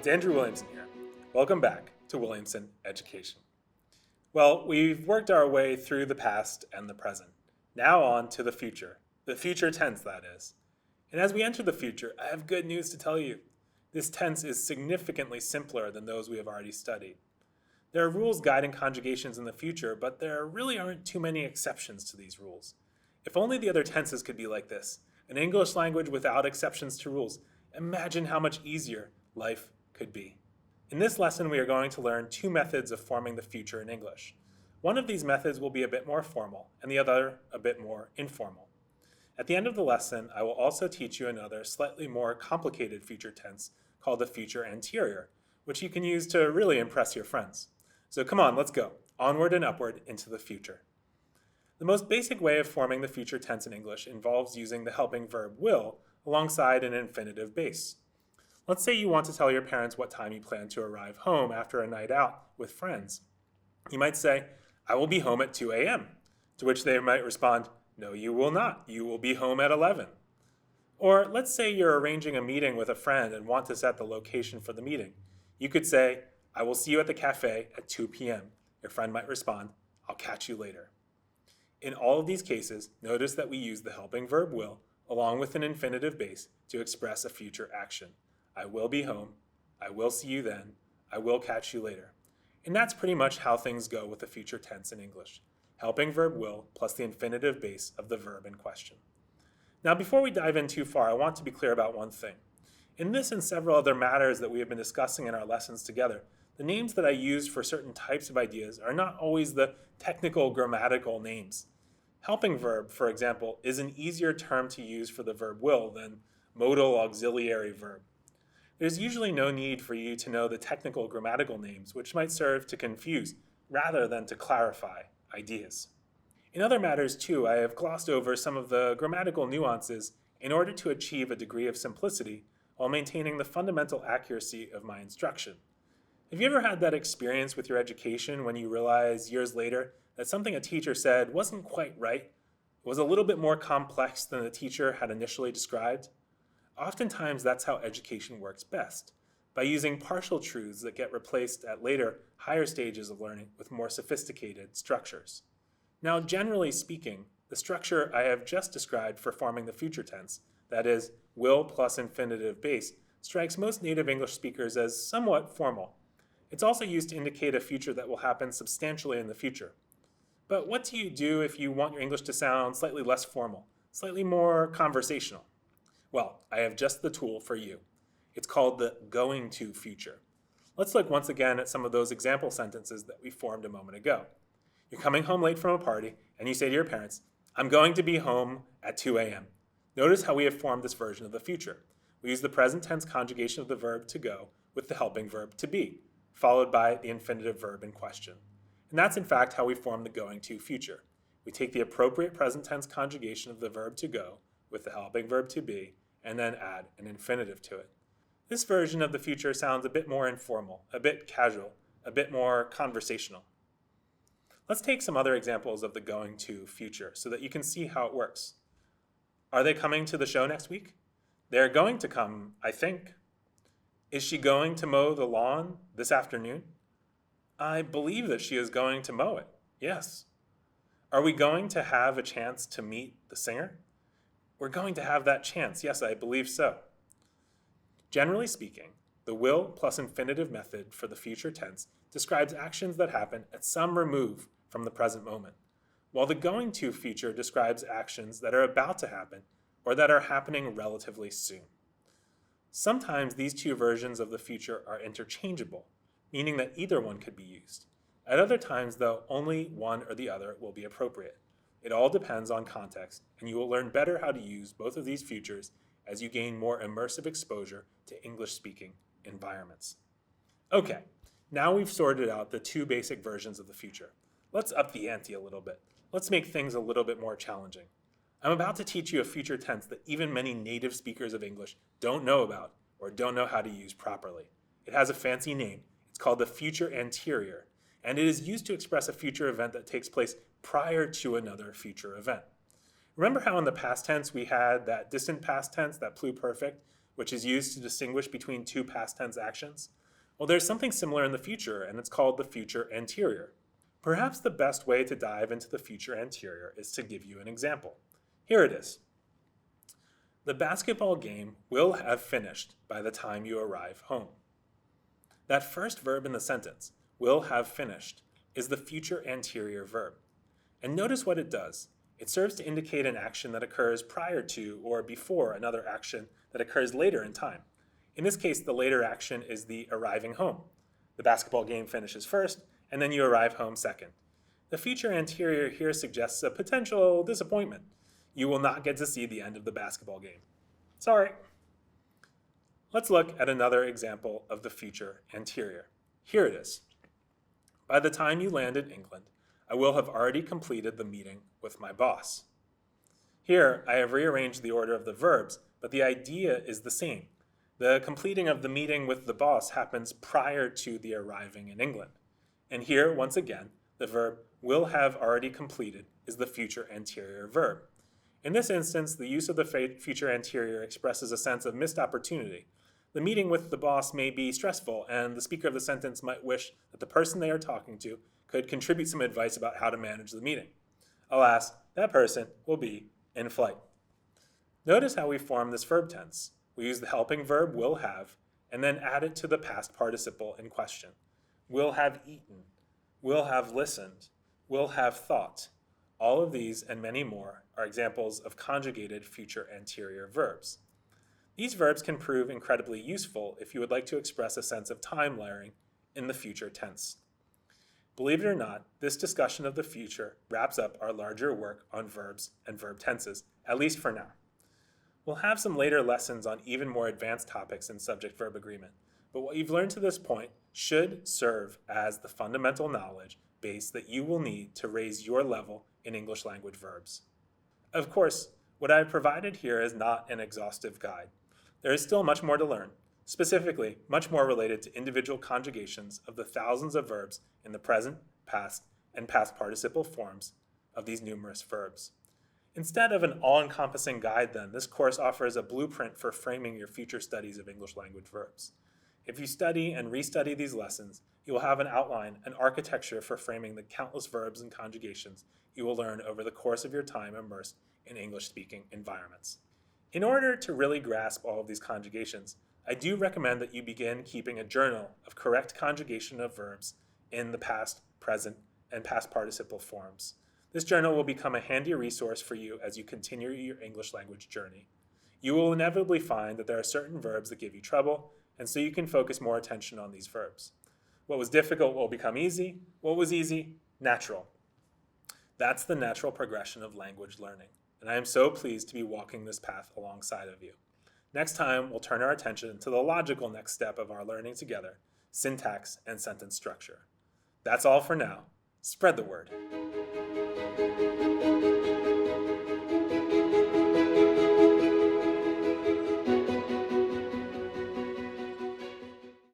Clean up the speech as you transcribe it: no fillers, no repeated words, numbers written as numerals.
Andrew Williamson here. Welcome back to Williamson Education. Well, we've worked our way through the past and the present. Now on to the future tense, that is. And as we enter the future, I have good news to tell you. This tense is significantly simpler than those we have already studied. There are rules guiding conjugations in the future, but there really aren't too many exceptions to these rules. If only the other tenses could be like this, an English language without exceptions to rules. Imagine how much easier life could be. In this lesson, we are going to learn two methods of forming the future in English. One of these methods will be a bit more formal, and the other a bit more informal. At the end of the lesson, I will also teach you another slightly more complicated future tense called the future anterior, which you can use to really impress your friends. So come on, let's go. Onward and upward into the future. The most basic way of forming the future tense in English involves using the helping verb will alongside an infinitive base. Let's say you want to tell your parents what time you plan to arrive home after a night out with friends. You might say, "I will be home at 2 a.m., to which they might respond, "No, you will not. You will be home at 11. Or let's say you're arranging a meeting with a friend and want to set the location for the meeting. You could say, "I will see you at the cafe at 2 p.m. Your friend might respond, "I'll catch you later." In all of these cases, notice that we use the helping verb will along with an infinitive base to express a future action. I will be home. I will see you then. I will catch you later. And that's pretty much how things go with the future tense in English. Helping verb will plus the infinitive base of the verb in question. Now, before we dive in too far, I want to be clear about one thing. In this and several other matters that we have been discussing in our lessons together, the names that I use for certain types of ideas are not always the technical grammatical names. Helping verb, for example, is an easier term to use for the verb will than modal auxiliary verb. There's usually no need for you to know the technical grammatical names, which might serve to confuse rather than to clarify ideas. In other matters too, I have glossed over some of the grammatical nuances in order to achieve a degree of simplicity while maintaining the fundamental accuracy of my instruction. Have you ever had that experience with your education when you realize years later that something a teacher said wasn't quite right? It was a little bit more complex than the teacher had initially described? Oftentimes, that's how education works best, by using partial truths that get replaced at later, higher stages of learning with more sophisticated structures. Now, generally speaking, the structure I have just described for forming the future tense, that is, will plus infinitive base, strikes most native English speakers as somewhat formal. It's also used to indicate a future that will happen substantially in the future. But what do you do if you want your English to sound slightly less formal, slightly more conversational? Well, I have just the tool for you. It's called the going to future. Let's look once again at some of those example sentences that we formed a moment ago. You're coming home late from a party, and you say to your parents, "I'm going to be home at 2 a.m. Notice how we have formed this version of the future. We use the present tense conjugation of the verb to go with the helping verb to be, followed by the infinitive verb in question. And that's in fact how we form the going to future. We take the appropriate present tense conjugation of the verb to go with the helping verb to be, and then add an infinitive to it. This version of the future sounds a bit more informal, a bit casual, a bit more conversational. Let's take some other examples of the going to future so that you can see how it works. Are they coming to the show next week? They're going to come, I think. Is she going to mow the lawn this afternoon? I believe that she is going to mow it, yes. Are we going to have a chance to meet the singer? We're going to have that chance, yes, I believe so. Generally speaking, the will plus infinitive method for the future tense describes actions that happen at some remove from the present moment, while the going to future describes actions that are about to happen or that are happening relatively soon. Sometimes these two versions of the future are interchangeable, meaning that either one could be used. At other times, though, only one or the other will be appropriate. It all depends on context, and you will learn better how to use both of these futures as you gain more immersive exposure to English-speaking environments. Okay, now we've sorted out the two basic versions of the future. Let's up the ante a little bit. Let's make things a little bit more challenging. I'm about to teach you a future tense that even many native speakers of English don't know about or don't know how to use properly. It has a fancy name. It's called the future anterior, and it is used to express a future event that takes place prior to another future event. Remember how in the past tense we had that distant past tense, that pluperfect, which is used to distinguish between two past tense actions? Well, there's something similar in the future, and it's called the future anterior. Perhaps the best way to dive into the future anterior is to give you an example. Here it is. The basketball game will have finished by the time you arrive home. That first verb in the sentence, will have finished, is the future anterior verb. And notice what it does. It serves to indicate an action that occurs prior to or before another action that occurs later in time. In this case, the later action is the arriving home. The basketball game finishes first, and then you arrive home second. The future anterior here suggests a potential disappointment. You will not get to see the end of the basketball game. Sorry. Let's look at another example of the future anterior. Here it is. By the time you land in England, I will have already completed the meeting with my boss. Here, I have rearranged the order of the verbs, but the idea is the same. The completing of the meeting with the boss happens prior to the arriving in England. And here, once again, the verb will have already completed is the future anterior verb. In this instance, the use of the future anterior expresses a sense of missed opportunity. The meeting with the boss may be stressful, and the speaker of the sentence might wish that the person they are talking to could contribute some advice about how to manage the meeting. Alas, that person will be in flight. Notice how we form this verb tense. We use the helping verb will have, and then add it to the past participle in question. Will have eaten, will have listened, will have thought. All of these and many more are examples of conjugated future anterior verbs. These verbs can prove incredibly useful if you would like to express a sense of time layering in the future tense. Believe it or not, this discussion of the future wraps up our larger work on verbs and verb tenses, at least for now. We'll have some later lessons on even more advanced topics in subject-verb agreement, but what you've learned to this point should serve as the fundamental knowledge base that you will need to raise your level in English language verbs. Of course, what I've provided here is not an exhaustive guide. There is still much more to learn, specifically much more related to individual conjugations of the thousands of verbs in the present, past, and past participle forms of these numerous verbs. Instead of an all-encompassing guide then, this course offers a blueprint for framing your future studies of English language verbs. If you study and restudy these lessons, you will have an outline, an architecture for framing the countless verbs and conjugations you will learn over the course of your time immersed in English-speaking environments. In order to really grasp all of these conjugations, I do recommend that you begin keeping a journal of correct conjugation of verbs in the past, present, and past participle forms. This journal will become a handy resource for you as you continue your English language journey. You will inevitably find that there are certain verbs that give you trouble, and so you can focus more attention on these verbs. What was difficult will become easy. What was easy? Natural. That's the natural progression of language learning, and I am so pleased to be walking this path alongside of you. Next time, we'll turn our attention to the logical next step of our learning together, syntax and sentence structure. That's all for now. Spread the word.